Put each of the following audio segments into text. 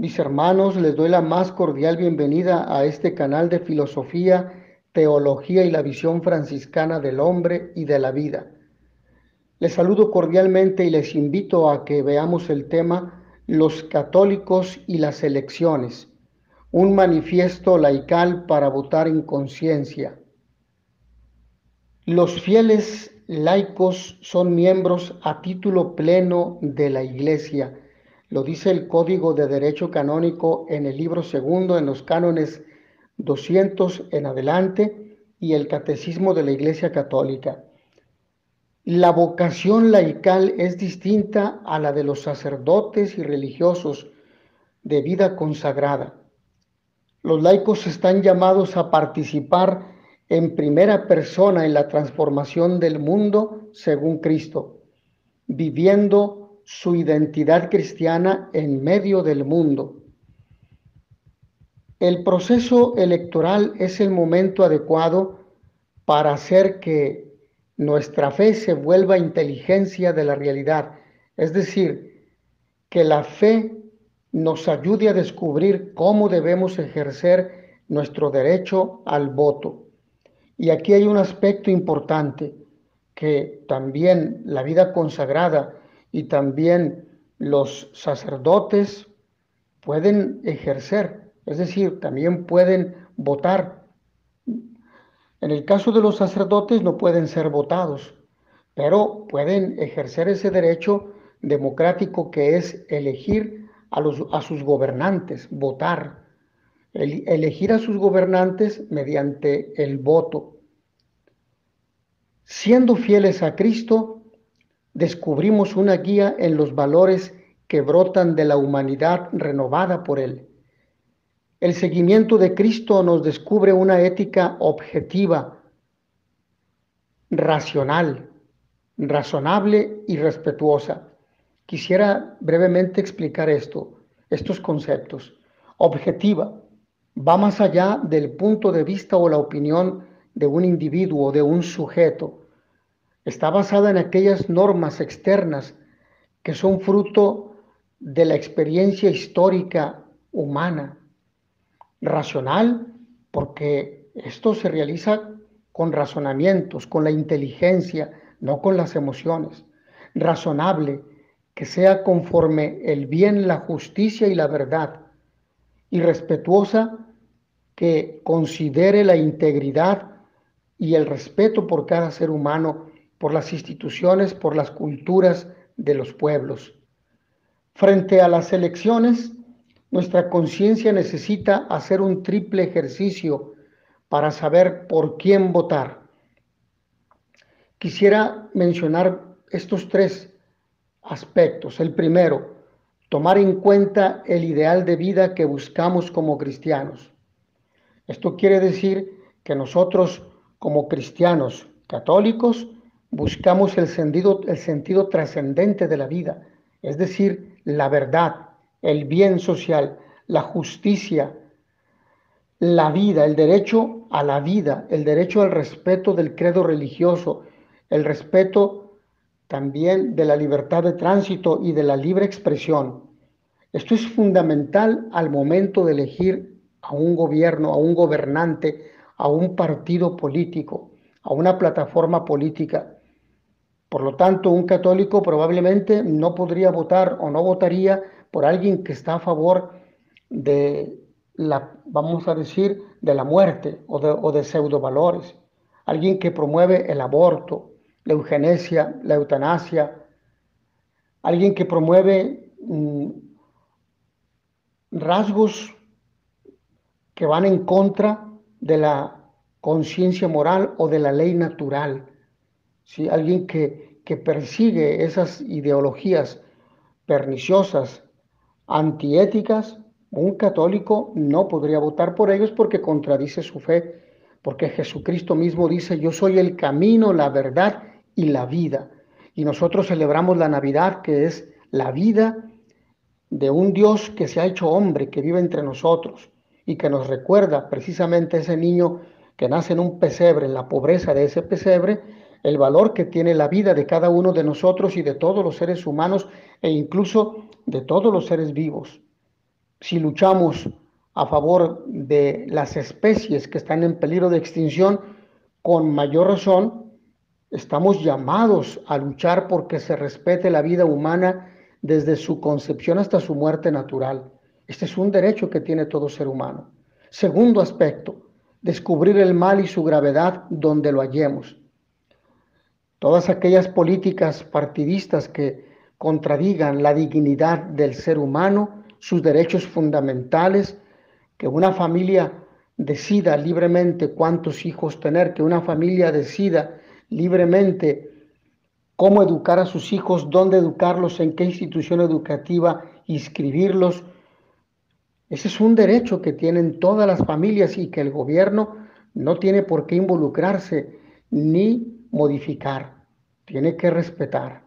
Mis hermanos, les doy la más cordial bienvenida a este canal de filosofía, teología y la visión franciscana del hombre y de la vida. Les saludo cordialmente y les invito a que veamos el tema Los católicos y las elecciones, un manifiesto laical para votar en conciencia. Los fieles laicos son miembros a título pleno de la Iglesia. Lo dice el Código de Derecho Canónico en el libro segundo, en los cánones 200 en adelante, y el Catecismo de la Iglesia Católica. La vocación laical es distinta a la de los sacerdotes y religiosos de vida consagrada. Los laicos están llamados a participar en primera persona en la transformación del mundo según Cristo, viviendo su identidad cristiana en medio del mundo. El proceso electoral es el momento adecuado para hacer que nuestra fe se vuelva inteligencia de la realidad, es decir, que la fe nos ayude a descubrir cómo debemos ejercer nuestro derecho al voto. Y aquí hay un aspecto importante que también la vida consagrada y también los sacerdotes pueden ejercer, es decir, también pueden votar. En el caso de los sacerdotes no pueden ser votados, pero pueden ejercer ese derecho democrático que es elegir a sus gobernantes, votar, elegir a sus gobernantes mediante el voto. Siendo fieles a Cristo, descubrimos una guía en los valores que brotan de la humanidad renovada por Él. El seguimiento de Cristo nos descubre una ética objetiva, racional, razonable y respetuosa. Quisiera brevemente explicar estos conceptos. Objetiva, va más allá del punto de vista o la opinión de un individuo o de un sujeto. Está basada en aquellas normas externas que son fruto de la experiencia histórica humana. Racional, porque esto se realiza con razonamientos, con la inteligencia, no con las emociones. Razonable, que sea conforme el bien, la justicia y la verdad. Y respetuosa, que considere la integridad y el respeto por cada ser humano, por las instituciones, por las culturas de los pueblos. Frente a las elecciones, nuestra conciencia necesita hacer un triple ejercicio para saber por quién votar. Quisiera mencionar estos tres aspectos. El primero, tomar en cuenta el ideal de vida que buscamos como cristianos. Esto quiere decir que nosotros como cristianos católicos buscamos el sentido trascendente de la vida, es decir, la verdad, el bien social, la justicia, la vida, el derecho a la vida, el derecho al respeto del credo religioso, el respeto también de la libertad de tránsito y de la libre expresión. Esto es fundamental al momento de elegir a un gobierno, a un gobernante, a un partido político, a una plataforma política. Por lo tanto, un católico probablemente no podría votar o no votaría por alguien que está a favor de vamos a decir, de la muerte o de pseudovalores. Alguien que promueve el aborto, la eugenesia, la eutanasia. Alguien que promueve rasgos que van en contra de la conciencia moral o de la ley natural. ¿Sí? Alguien que persigue esas ideologías perniciosas, antiéticas, un católico no podría votar por ellos porque contradice su fe, porque Jesucristo mismo dice, yo soy el camino, la verdad y la vida. Y nosotros celebramos la Navidad, que es la vida de un Dios que se ha hecho hombre, que vive entre nosotros y que nos recuerda precisamente a ese niño que nace en un pesebre, en la pobreza de ese pesebre, el valor que tiene la vida de cada uno de nosotros y de todos los seres humanos e incluso de todos los seres vivos. si luchamos a favor de las especies que están en peligro de extinción, con mayor razón estamos llamados a luchar porque se respete la vida humana desde su concepción hasta su muerte natural. Este es un derecho que tiene todo ser humano. Segundo aspecto, descubrir el mal y su gravedad donde lo hallemos. Todas aquellas políticas partidistas que contradigan la dignidad del ser humano, sus derechos fundamentales, que una familia decida libremente cuántos hijos tener, que una familia decida libremente cómo educar a sus hijos, dónde educarlos, en qué institución educativa inscribirlos. Ese es un derecho que tienen todas las familias y que el gobierno no tiene por qué involucrarse ni modificar, tiene que respetar.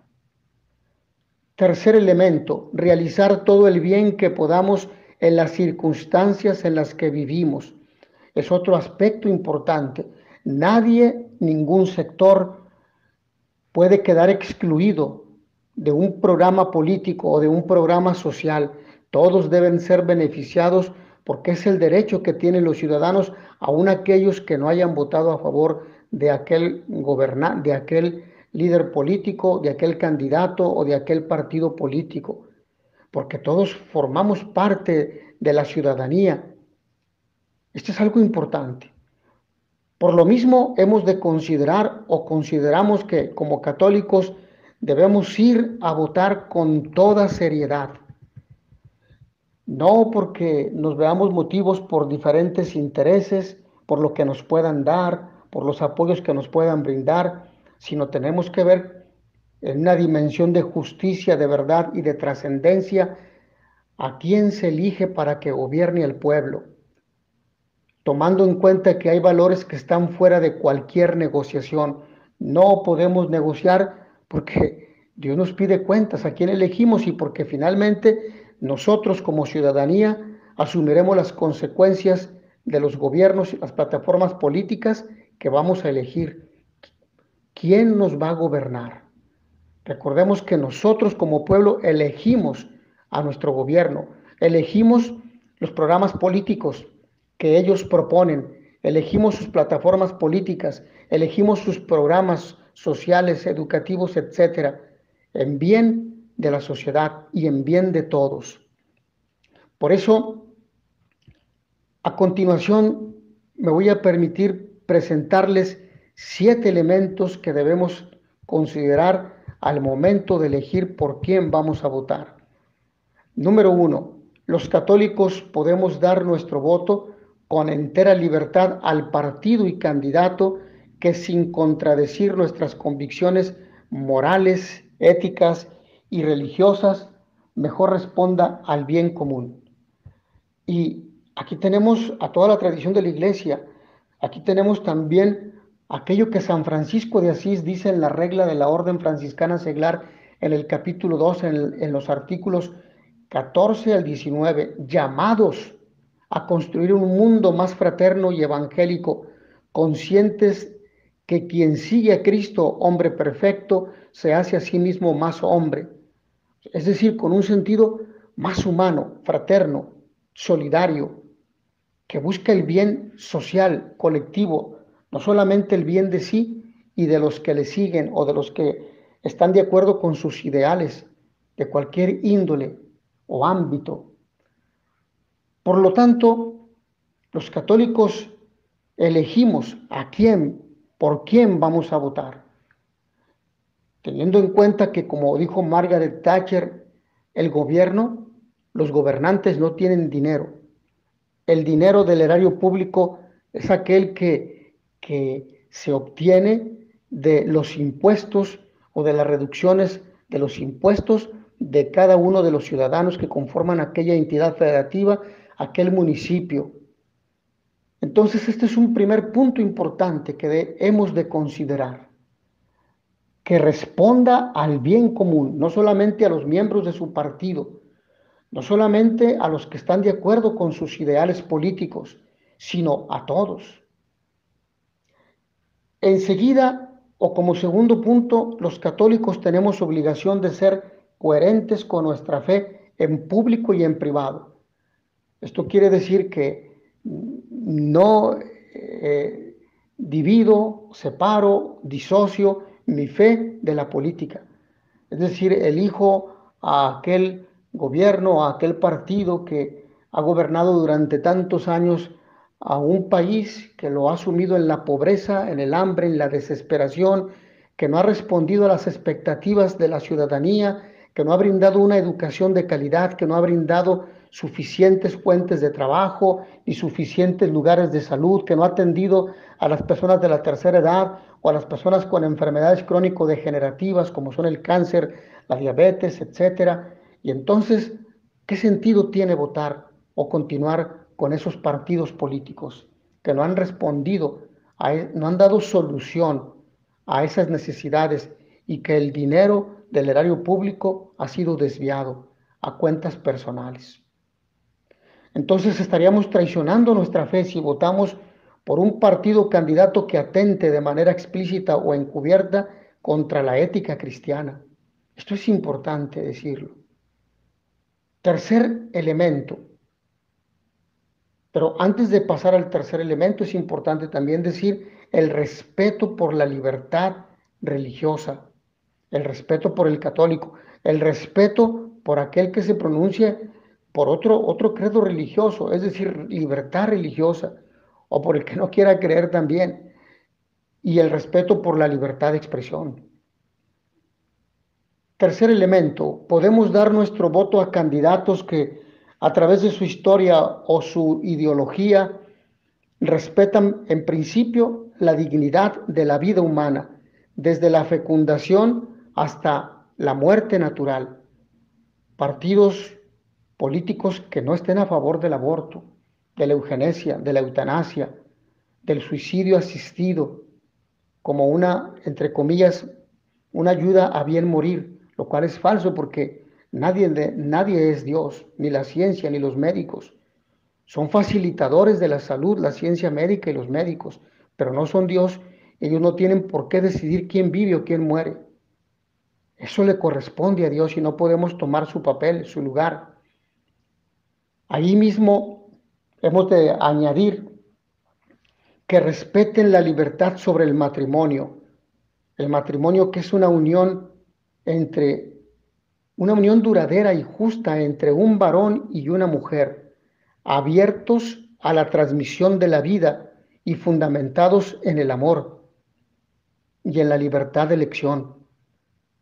Tercer elemento, realizar todo el bien que podamos en las circunstancias en las que vivimos. Es otro aspecto importante. Nadie, ningún sector puede quedar excluido de un programa político o de un programa social. Todos deben ser beneficiados porque es el derecho que tienen los ciudadanos, aun aquellos que no hayan votado a favor de aquel de aquel líder político, de aquel candidato o de aquel partido político, porque todos formamos parte de la ciudadanía. Esto es algo importante. Por lo mismo, hemos de considerar o consideramos que como católicos debemos ir a votar con toda seriedad. No porque nos veamos motivos por diferentes intereses, por lo que nos puedan dar, por los apoyos que nos puedan brindar, sino tenemos que ver en una dimensión de justicia, de verdad y de trascendencia a quién se elige para que gobierne el pueblo, tomando en cuenta que hay valores que están fuera de cualquier negociación. No podemos negociar porque Dios nos pide cuentas a quién elegimos y porque finalmente nosotros como ciudadanía asumiremos las consecuencias de los gobiernos y las plataformas políticas que vamos a elegir. ¿Quién nos va a gobernar? Recordemos que nosotros como pueblo elegimos a nuestro gobierno, elegimos los programas políticos que ellos proponen, elegimos sus plataformas políticas, elegimos sus programas sociales, educativos, etcétera, en bien de la sociedad y en bien de todos. Por eso, a continuación, me voy a permitir presentarles 7 elementos que debemos considerar al momento de elegir por quién vamos a votar. Número 1. Los católicos podemos dar nuestro voto con entera libertad al partido y candidato que, sin contradecir nuestras convicciones morales, éticas y religiosas, mejor responda al bien común. Y aquí tenemos a toda la tradición de la Iglesia. Aquí tenemos también aquello que San Francisco de Asís dice en la regla de la Orden Franciscana Seglar, en el capítulo 2, en los artículos 14 al 19, llamados a construir un mundo más fraterno y evangélico, conscientes que quien sigue a Cristo, hombre perfecto, se hace a sí mismo más hombre. Es decir, con un sentido más humano, fraterno, solidario, que busca el bien social, colectivo, no solamente el bien de sí y de los que le siguen o de los que están de acuerdo con sus ideales de cualquier índole o ámbito. Por lo tanto, los católicos elegimos a quién, por quién vamos a votar, teniendo en cuenta que, como dijo Margaret Thatcher, el gobierno, los gobernantes no tienen dinero. El dinero del erario público es aquel que se obtiene de los impuestos o de las reducciones de los impuestos de cada uno de los ciudadanos que conforman aquella entidad federativa, aquel municipio. Entonces, este es un primer punto importante que hemos de considerar, que responda al bien común, no solamente a los miembros de su partido, no solamente a los que están de acuerdo con sus ideales políticos, sino a todos. Enseguida, o como segundo punto, los católicos tenemos obligación de ser coherentes con nuestra fe en público y en privado. Esto quiere decir que no divido, separo, disocio mi fe de la política. Es decir, elijo a aquel gobierno, a aquel partido que ha gobernado durante tantos años a un país que lo ha sumido en la pobreza, en el hambre, en la desesperación, que no ha respondido a las expectativas de la ciudadanía, que no ha brindado una educación de calidad, que no ha brindado suficientes fuentes de trabajo y suficientes lugares de salud, que no ha atendido a las personas de la tercera edad o a las personas con enfermedades crónico-degenerativas como son el cáncer, la diabetes, etcétera. Y entonces, ¿qué sentido tiene votar o continuar con esos partidos políticos que no han respondido, no han dado solución a esas necesidades y que el dinero del erario público ha sido desviado a cuentas personales? Entonces estaríamos traicionando nuestra fe si votamos por un partido candidato que atente de manera explícita o encubierta contra la ética cristiana. Esto es importante decirlo. Tercer elemento, pero antes de pasar al tercer elemento es importante también decir el respeto por la libertad religiosa, el respeto por el católico, el respeto por aquel que se pronuncie por otro credo religioso, es decir, libertad religiosa, o por el que no quiera creer también, y el respeto por la libertad de expresión. Tercer elemento, podemos dar nuestro voto a candidatos que a través de su historia o su ideología respetan en principio la dignidad de la vida humana, desde la fecundación hasta la muerte natural. Partidos políticos que no estén a favor del aborto, de la eugenesia, de la eutanasia, del suicidio asistido, como una, entre comillas, una ayuda a bien morir, lo cual es falso porque nadie es Dios, ni la ciencia, ni los médicos. Son facilitadores de la salud, la ciencia médica y los médicos, pero no son Dios. Ellos no tienen por qué decidir quién vive o quién muere. Eso le corresponde a Dios y no podemos tomar su papel, su lugar. Ahí mismo hemos de añadir que respeten la libertad sobre el matrimonio. El matrimonio que es una unión duradera y justa entre un varón y una mujer, abiertos a la transmisión de la vida y fundamentados en el amor y en la libertad de elección.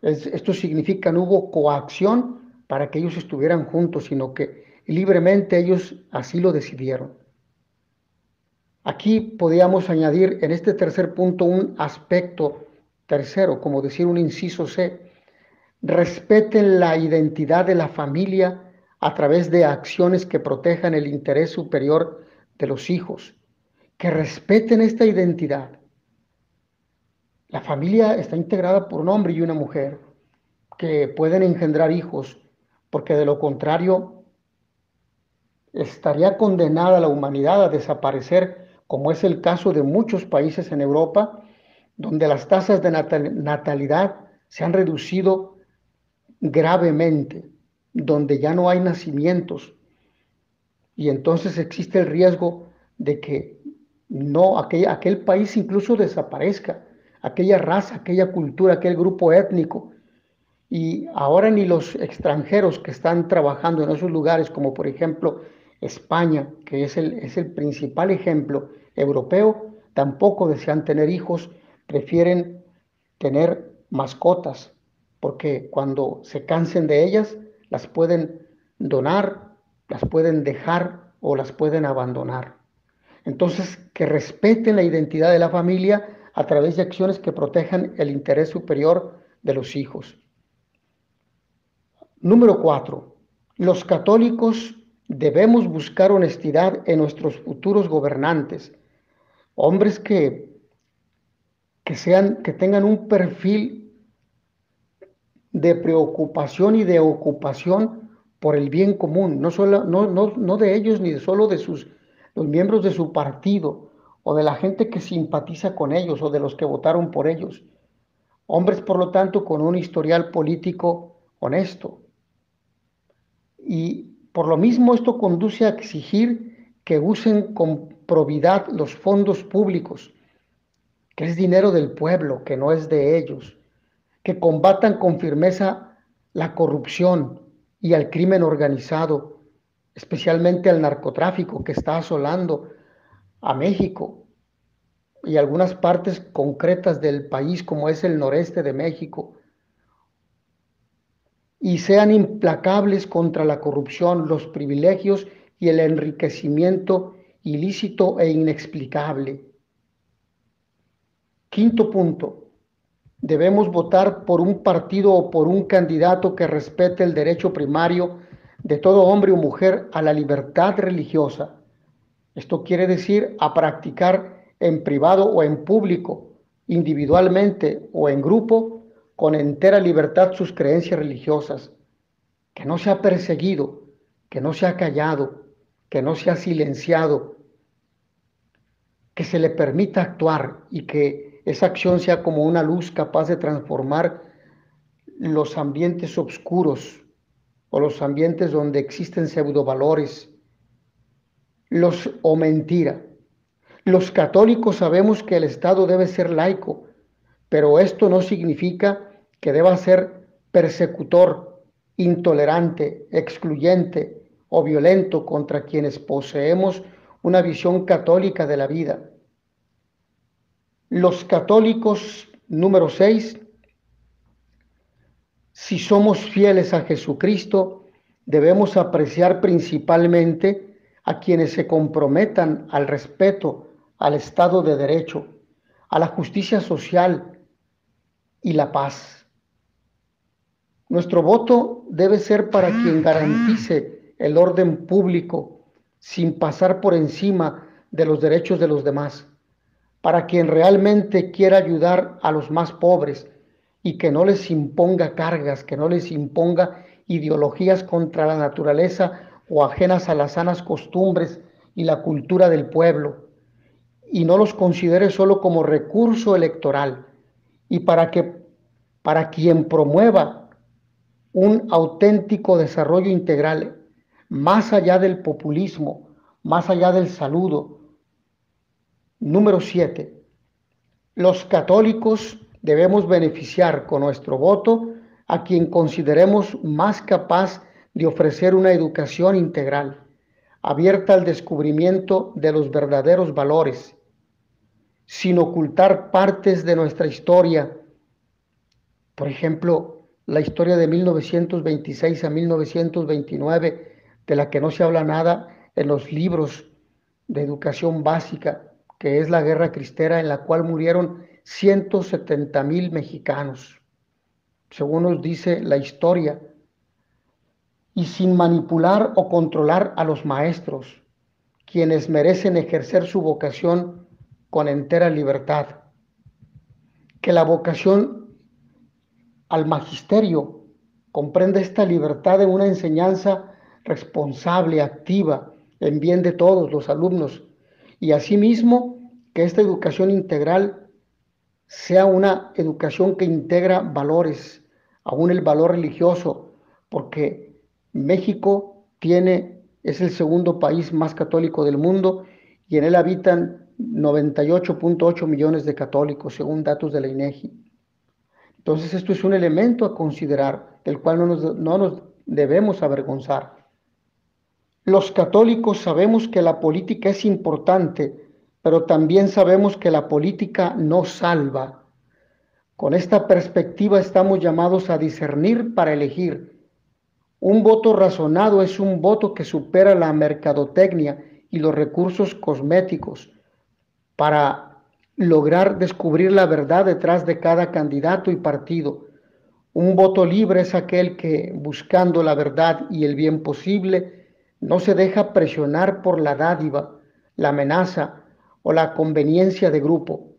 Esto significa no hubo coacción para que ellos estuvieran juntos, sino que libremente ellos así lo decidieron. Aquí podríamos añadir en este tercer punto un aspecto tercero, como decir un inciso C. Respeten la identidad de la familia a través de acciones que protejan el interés superior de los hijos. Que respeten esta identidad. La familia está integrada por un hombre y una mujer que pueden engendrar hijos, porque de lo contrario estaría condenada la humanidad a desaparecer, como es el caso de muchos países en Europa, donde las tasas de natalidad se han reducido gravemente, donde ya no hay nacimientos, y entonces existe el riesgo de que no aquel país incluso desaparezca, aquella raza, aquella cultura, aquel grupo étnico. Y ahora ni los extranjeros que están trabajando en esos lugares, como por ejemplo España, que es el principal ejemplo europeo, tampoco desean tener hijos, prefieren tener mascotas, porque cuando se cansen de ellas, las pueden donar, las pueden dejar o las pueden abandonar. Entonces, que respeten la identidad de la familia a través de acciones que protejan el interés superior de los hijos. Número 4. Los católicos debemos buscar honestidad en nuestros futuros gobernantes, hombres que tengan un perfil de preocupación y de ocupación por el bien común, no de ellos ni solo de los miembros de su partido o de la gente que simpatiza con ellos o de los que votaron por ellos. Hombres, por lo tanto, con un historial político honesto. Y Por lo mismo, esto conduce a exigir que usen con probidad los fondos públicos, que es dinero del pueblo, que no es de ellos, que combatan con firmeza la corrupción y al crimen organizado, especialmente al narcotráfico que está asolando a México y algunas partes concretas del país, como es el noreste de México, y sean implacables contra la corrupción, los privilegios y el enriquecimiento ilícito e inexplicable. Quinto punto, debemos votar por un partido o por un candidato que respete el derecho primario de todo hombre o mujer a la libertad religiosa. Esto quiere decir a practicar en privado o en público, individualmente o en grupo, con entera libertad sus creencias religiosas, que no sea perseguido, que no sea callado, que no sea silenciado, que se le permita actuar y que esa acción sea como una luz capaz de transformar los ambientes oscuros o los ambientes donde existen pseudovalores o mentira. Los católicos sabemos que el Estado debe ser laico, pero esto no significa que deba ser persecutor, intolerante, excluyente o violento contra quienes poseemos una visión católica de la vida. Los católicos, número 6, si somos fieles a Jesucristo, debemos apreciar principalmente a quienes se comprometan al respeto al Estado de Derecho, a la justicia social y la paz. Nuestro voto debe ser para quien garantice el orden público sin pasar por encima de los derechos de los demás, para quien realmente quiera ayudar a los más pobres y que no les imponga cargas, que no les imponga ideologías contra la naturaleza o ajenas a las sanas costumbres y la cultura del pueblo, y no los considere solo como recurso electoral, y para quien promueva un auténtico desarrollo integral, más allá del populismo, más allá del saludo. Número 7. Los católicos debemos beneficiar con nuestro voto a quien consideremos más capaz de ofrecer una educación integral, abierta al descubrimiento de los verdaderos valores, sin ocultar partes de nuestra historia. Por ejemplo, la historia de 1926 a 1929, de la que no se habla nada en los libros de educación básica, que es la guerra cristera en la cual murieron 170,000 mexicanos, según nos dice la historia, y sin manipular o controlar a los maestros, quienes merecen ejercer su vocación con entera libertad. Que la vocación al magisterio comprende esta libertad en una enseñanza responsable, activa, en bien de todos los alumnos, y asimismo que esta educación integral sea una educación que integra valores, aún el valor religioso, porque México es el segundo país más católico del mundo y en él habitan 98.8 millones de católicos, según datos de la INEGI. Entonces esto es un elemento a considerar, del cual no nos debemos avergonzar. Los católicos sabemos que la política es importante, pero también sabemos que la política no salva. Con esta perspectiva estamos llamados a discernir para elegir. Un voto razonado es un voto que supera la mercadotecnia y los recursos cosméticos para lograr descubrir la verdad detrás de cada candidato y partido. Un voto libre es aquel que, buscando la verdad y el bien posible, no se deja presionar por la dádiva, la amenaza o la conveniencia de grupo.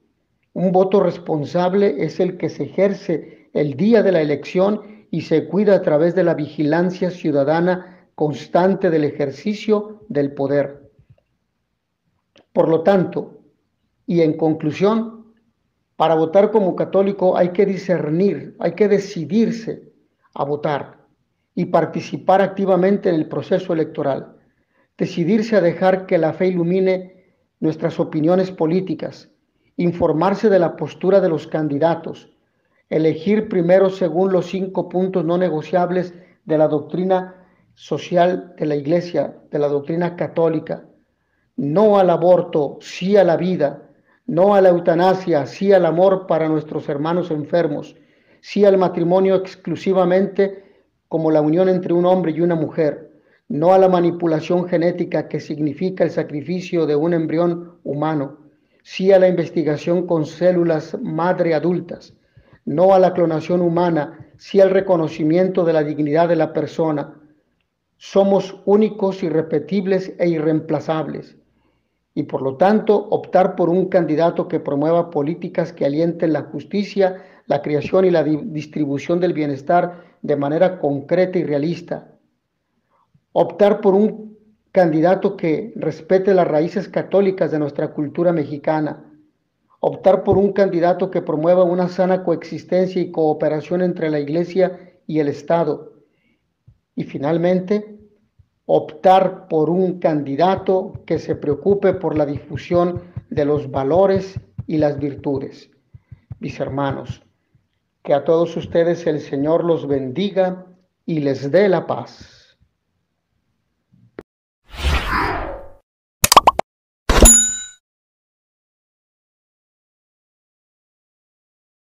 Un voto responsable es el que se ejerce el día de la elección y se cuida a través de la vigilancia ciudadana constante del ejercicio del poder. Por lo tanto, y en conclusión, para votar como católico hay que discernir, hay que decidirse a votar y participar activamente en el proceso electoral. Decidirse a dejar que la fe ilumine nuestras opiniones políticas, informarse de la postura de los candidatos, elegir primero según los 5 puntos no negociables de la doctrina social de la Iglesia, de la doctrina católica. No al aborto, sí a la vida. No a la eutanasia, sí al amor para nuestros hermanos enfermos. Sí al matrimonio exclusivamente como la unión entre un hombre y una mujer. No a la manipulación genética que significa el sacrificio de un embrión humano. Sí a la investigación con células madre adultas. No a la clonación humana, sí al reconocimiento de la dignidad de la persona. Somos únicos, irrepetibles e irreemplazables y por lo tanto optar por un candidato que promueva políticas que alienten la justicia, la creación y la distribución del bienestar de manera concreta y realista. Optar por un candidato que respete las raíces católicas de nuestra cultura mexicana. Optar por un candidato que promueva una sana coexistencia y cooperación entre la Iglesia y el Estado. Y finalmente, optar por un candidato que se preocupe por la difusión de los valores y las virtudes. Mis hermanos, que a todos ustedes el Señor los bendiga y les dé la paz.